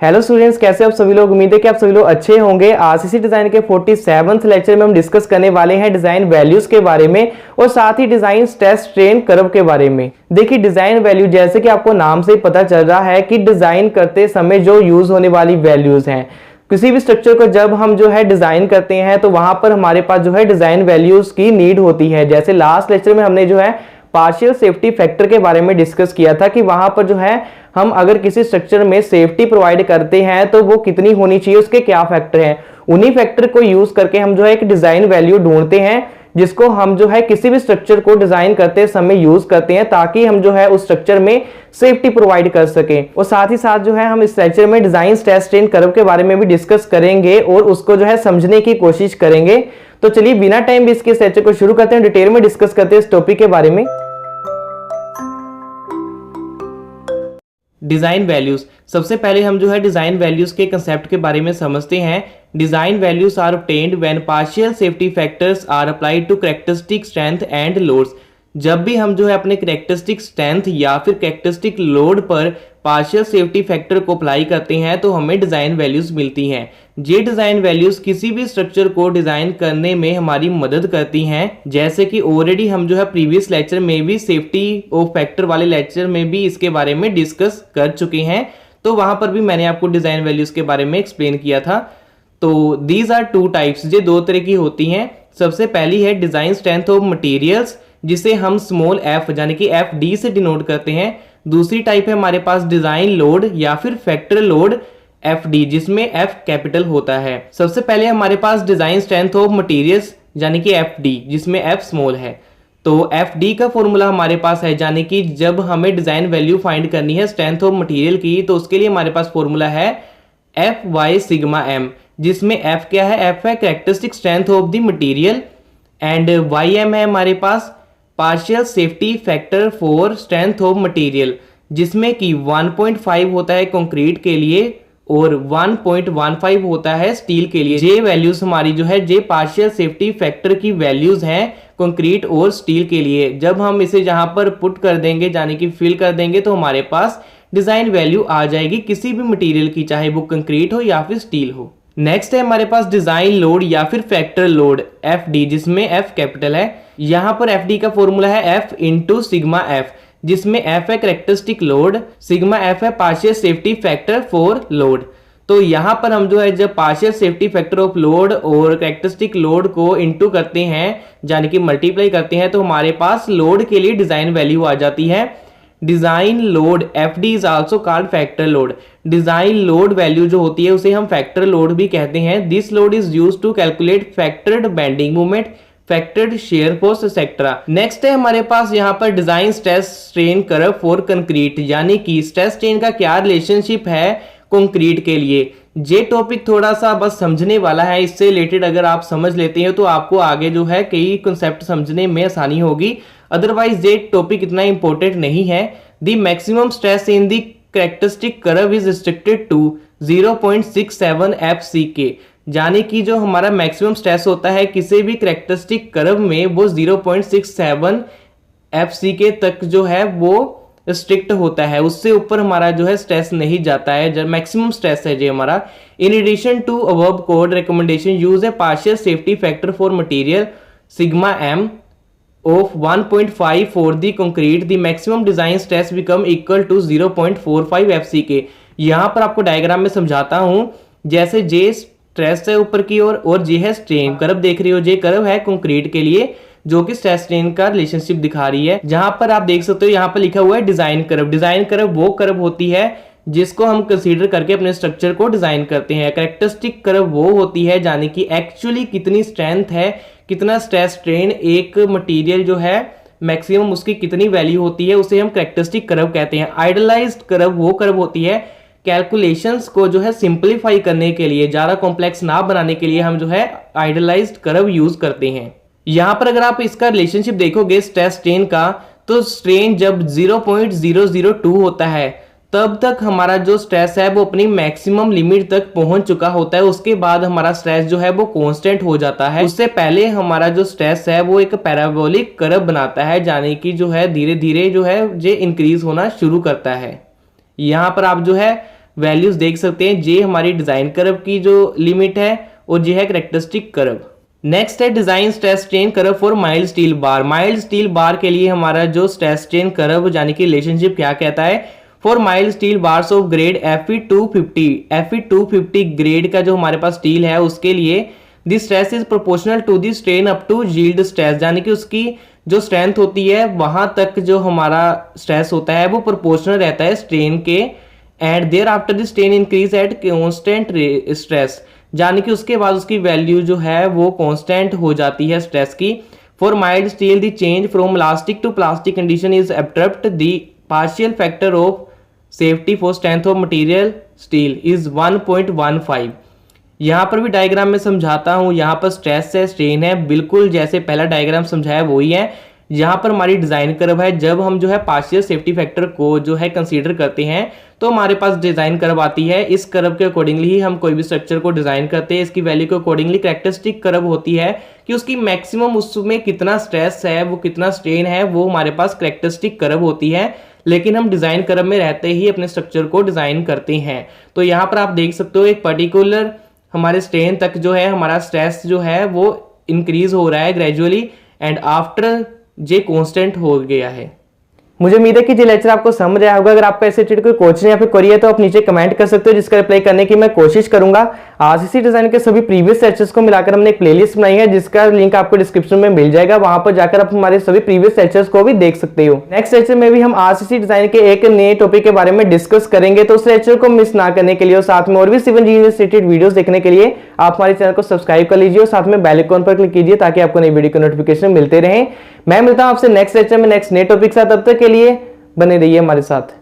Hello students, कैसे आप सभी लोग। उम्मीद है कि आप सभी लोग अच्छे होंगे। आरसीसी डिजाइन के 47th लेक्चर में हम डिस्कस करने वाले हैं डिजाइन वैल्यूज के बारे में और साथ ही डिजाइन स्ट्रेस स्ट्रेन कर्व के बारे में। देखिए, डिजाइन वैल्यू जैसे कि आपको नाम से ही पता चल रहा है कि डिजाइन करते समय जो यूज होने वाली वैल्यूज हैं, किसी भी स्ट्रक्चर को जब हम जो है डिजाइन करते हैं तो वहां पर हमारे पास जो है डिजाइन वैल्यूज की नीड होती है। जैसे लास्ट लेक्चर में हमने जो है पार्शियल सेफ्टी फैक्टर के बारे में डिस्कस किया था कि वहां पर जो है हम अगर किसी स्ट्रक्चर में सेफ्टी प्रोवाइड करते हैं तो वो कितनी होनी चाहिए, उसके क्या फैक्टर हैं। उन्हीं फैक्टर को यूज करके हम जो है एक डिजाइन वैल्यू ढूंढते हैं जिसको हम जो है किसी भी स्ट्रक्चर को डिजाइन करते समय यूज करते हैं ताकि हम जो है उस स्ट्रक्चर में सेफ्टी प्रोवाइड कर सकें। और साथ ही साथ जो है हम इस लेक्चर में डिजाइन स्ट्रेस स्ट्रेन कर्व के बारे में भी डिस्कस करेंगे और उसको जो है समझने की कोशिश करेंगे। तो चलिए बिना टाइम वेस्ट किए इस लेक्चर को शुरू करते हैं, डिटेल में डिस्कस करते हैं इस टॉपिक के बारे में। डिजाइन वैल्यूज, सबसे पहले हम जो है डिजाइन वैल्यूज के कंसेप्ट के बारे में समझते हैं। Design values are obtained when partial safety factors are applied to characteristic strength and loads. जब भी हम जो है अपने कैरेक्टरिस्टिक स्ट्रेंथ या फिर कैरेक्टरिस्टिक लोड पर पार्शियल सेफ्टी फैक्टर को अप्लाई करते हैं तो हमें डिजाइन वैल्यूज मिलती हैं। ये डिजाइन वैल्यूज किसी भी स्ट्रक्चर को डिजाइन करने में हमारी मदद करती हैं। जैसे कि ऑलरेडी हम जो है प्रीवियस लेक्चर में भी सेफ्टी ऑफ फैक्टर वाले लेक्चर में भी इसके बारे में डिस्कस कर चुके हैं, तो वहां पर भी मैंने आपको डिजाइन वैल्यूज के बारे में एक्सप्लेन किया था। तो दीज आर टू टाइप्स, ये दो तरह की होती हैं। सबसे पहली है डिजाइन स्ट्रेंथ ऑफ मटेरियल्स, जिसे हम स्मॉल एफ यानी कि एफ डी से डिनोट करते हैं। दूसरी टाइप है हमारे पास डिजाइन लोड या फिर फैक्टर लोड एफ डी, जिसमें एफ कैपिटल होता है। सबसे पहले हमारे पास डिजाइन स्ट्रेंथ ऑफ मटेरियल्स यानी कि एफ डी, जिसमें एफ स्मॉल है। तो एफ डी का फॉर्मूला हमारे पास है, यानी कि जब हमें डिजाइन वैल्यू फाइंड करनी है स्ट्रेंथ ऑफ मटेरियल की, तो उसके लिए हमारे पास फॉर्मूला है एफ वाई सिग्मा एम, जिसमें एफ क्या है, एफ है characteristic strength of the material and Y M है हमारे पास partial safety factor for strength of material, जिसमें कि 1.5 होता है कंक्रीट के लिए और 1.15 होता है स्टील के लिए। ये वैल्यूज हमारी जो है ये पार्शियल सेफ्टी फैक्टर की वैल्यूज हैं कंक्रीट और स्टील के लिए। जब हम इसे जहां पर पुट कर देंगे यानी कि फिल कर देंगे तो हमारे पास डिजाइन वैल्यू आ जाएगी किसी भी मटेरियल की, चाहे वो कंक्रीट हो या फिर स्टील हो। नेक्स्ट है हमारे पास डिजाइन लोड या फिर फैक्टर लोड एफ डी, जिसमें एफ कैपिटल है। यहां पर एफ डी का फॉर्मूला है एफ इंटू सिग्मा एफ, जिसमें एफ है कैरेक्टरिस्टिक लोड, सिग्मा एफ है partial safety factor for load. तो यहां पर हम जो है जब partial safety factor of load और कैरेक्टरिस्टिक लोड को इनटू करते हैं यानी कि मल्टीप्लाई करते हैं, तो हमारे पास लोड के लिए डिजाइन वैल्यू आ जाती है। Design load F D is also called factor load. Design load value जो होती है उसे हम फैक्टर लोड भी कहते हैं। This load is used to calculate factored bending moment, factored shear force etcetera. Next है हमारे पास यहाँ पर design stress strain curve for concrete, यानी कि स्ट्रेस स्ट्रेन का क्या रिलेशनशिप है कंक्रीट के लिए। ये टॉपिक थोड़ा सा बस समझने वाला है, इससे रिलेटेड अगर आप समझ लेते हैं तो आपको आगे जो है कई कंसेप्ट समझने में आसानी होगी। अदरवाइज ये टॉपिक इतना इंपॉर्टेंट नहीं है। The maximum stress in the characteristic curve is restricted to 0.67 FCK, यानी कि जो हमारा मैक्सिमम स्ट्रेस होता है किसी भी कैरेक्टरिस्टिक कर्व में वो 0.67 FCK तक जो है वो स्ट्रिक्ट होता है, उससे ऊपर हमारा जो है स्ट्रेस नहीं जाता है, जब मैक्सिमम स्ट्रेस है जो हमारा। In addition to above code recommendation use a partial safety factor for material sigma M of 1.5 for the concrete, the maximum design stress become equal to 0.45 FCK। यहाँ पर आपको डायग्राम में समझाता हूँ। जैसे जे स्ट्रेस है ऊपर की ओर और जे है स्ट्रेन कर्व, देख रही हो जे कर्व है कंक्रीट के लिए जो कि स्ट्रेस स्ट्रेन का रिलेशनशिप दिखा रही है। जहां पर आप देख सकते हो यहाँ पर लिखा हुआ है डिजाइन कर्व। डिजाइन कर्व वो कर्व होती है जिसको हम कंसीडर करके अपने स्ट्रक्चर को डिजाइन करते हैं। कैरेक्टरिस्टिक कर्व वो होती है यानी कि एक्चुअली कितनी स्ट्रेंथ है, कितना स्ट्रेस स्ट्रेन एक मटेरियल जो है मैक्सिमम उसकी कितनी वैल्यू होती है, उसे हम कैरेक्टरिस्टिक कर्व कहते हैं। आइडियलाइज्ड कर्व वो कर्व होती है कैलकुलेशंस को जो है सिंपलीफाई करने के लिए, ज्यादा कॉम्प्लेक्स ना बनाने के लिए हम जो है आइडियलाइज्ड कर्व यूज करते हैं। यहां पर अगर आप इसका रिलेशनशिप देखोगे स्ट्रेस स्ट्रेन का, तो स्ट्रेन जब 0.002 होता है तब तक हमारा जो स्ट्रेस है वो अपनी मैक्सिमम लिमिट तक पहुंच चुका होता है। उसके बाद हमारा स्ट्रेस जो है वो कांस्टेंट हो जाता है। उससे पहले हमारा जो स्ट्रेस है वो एक पैराबोलिक कर्व बनाता है, यानी कि जो है धीरे धीरे जो है ये इंक्रीज होना शुरू करता है। यहाँ पर आप जो है वैल्यूज देख सकते हैं। ये हमारी डिजाइन कर्व की जो लिमिट है और ये है कैरेक्टरिस्टिक कर्व। नेक्स्ट है design stress strain curve for mild steel bar. Mild steel bar के लिए हमारा जो स्ट्रेस स्ट्रेन कर्व यानी कि रिलेशनशिप क्या कहता है, for mild steel bars of grade Fe250 grade का जो हमारे पास स्टील है उसके लिए the stress is proportional to the strain up to yield stress, यानी कि उसकी जो स्ट्रेंथ होती है वहां तक जो हमारा स्ट्रेस होता है वो प्रोपोर्शनल रहता है स्ट्रेन के। And thereafter the strain increase at constant stress, यानी कि उसके बाद उसकी वैल्यू जो है वो कांस्टेंट हो जाती है स्ट्रेस की। For mild steel the change from elastic to plastic condition is abrupt, the partial factor of safety for strength of material steel is 1.15। यहाँ पर भी डायग्राम में समझाता हूँ, यहाँ पर स्ट्रेस है स्ट्रेन है, बिल्कुल जैसे पहला डायग्राम समझाया वही है। यहाँ पर हमारी डिजाइन कर्व है, जब हम जो है पार्शियल सेफ्टी फैक्टर को जो है कंसीडर करते हैं तो हमारे पास डिजाइन कर्व आती है। इस कर्व के अकॉर्डिंगली ही हम कोई भी स्ट्रक्चर को डिजाइन करते हैं। इसकी वैल्यू के अकॉर्डिंगली कैरेक्टरिस्टिक कर्व होती है कि उसकी मैक्सिमम उसमें कितना स्ट्रेस है, वो कितना स्ट्रेन है, वो हमारे पास कैरेक्टरिस्टिक कर्व होती है। लेकिन हम डिजाइन कर्व में रहते ही अपने स्ट्रक्चर को डिजाइन करते हैं। तो यहाँ पर आप देख सकते हो एक पर्टिकुलर हमारे स्ट्रेन तक जो है हमारा स्ट्रेस जो है वो इंक्रीज हो रहा है gradually and after J constant हो गया है। मुझे उम्मीद है कि ये लेक्चर आपको समझ आया होगा। अगर आपको ऐसे रिलेटेड कोई क्वेश्चन या फिर क्वेरी है तो आप नीचे कमेंट कर सकते हो, जिसका रिप्लाई करने की मैं कोशिश करूंगा। आज इसी डिजाइन के सभी प्रीवियस लेक्चर्स को मिलाकर हमने एक प्लेलिस्ट बनाई है, जिसका लिंक आपको डिस्क्रिप्शन में मिल जाएगा। वहां पर जाकर आप हमारे सभी प्रीवियस लेक्चर्स को भी देख सकते हो। नेक्स्ट लेक्चर में भी हम आज इसी डिजाइन के एक नए टॉपिक के बारे में डिस्कस करेंगे, तो उस लेक्चर को मिस ना करने के लिए और साथ में और भी सिविल इंजीनियरिंग से रिलेटेड वीडियोस देखने के लिए आप हमारे चैनल को सब्सक्राइब कर लीजिए और साथ में बेल आइकन पर क्लिक कीजिए ताकि आपको नई वीडियो के नोटिफिकेशन मिलते रहे। मैं मिलता हूं आपसे नेक्स्ट लेक्चर में नेक्स्ट नए टॉपिक के साथ। तब तक के लिए बने रहिए हमारे साथ।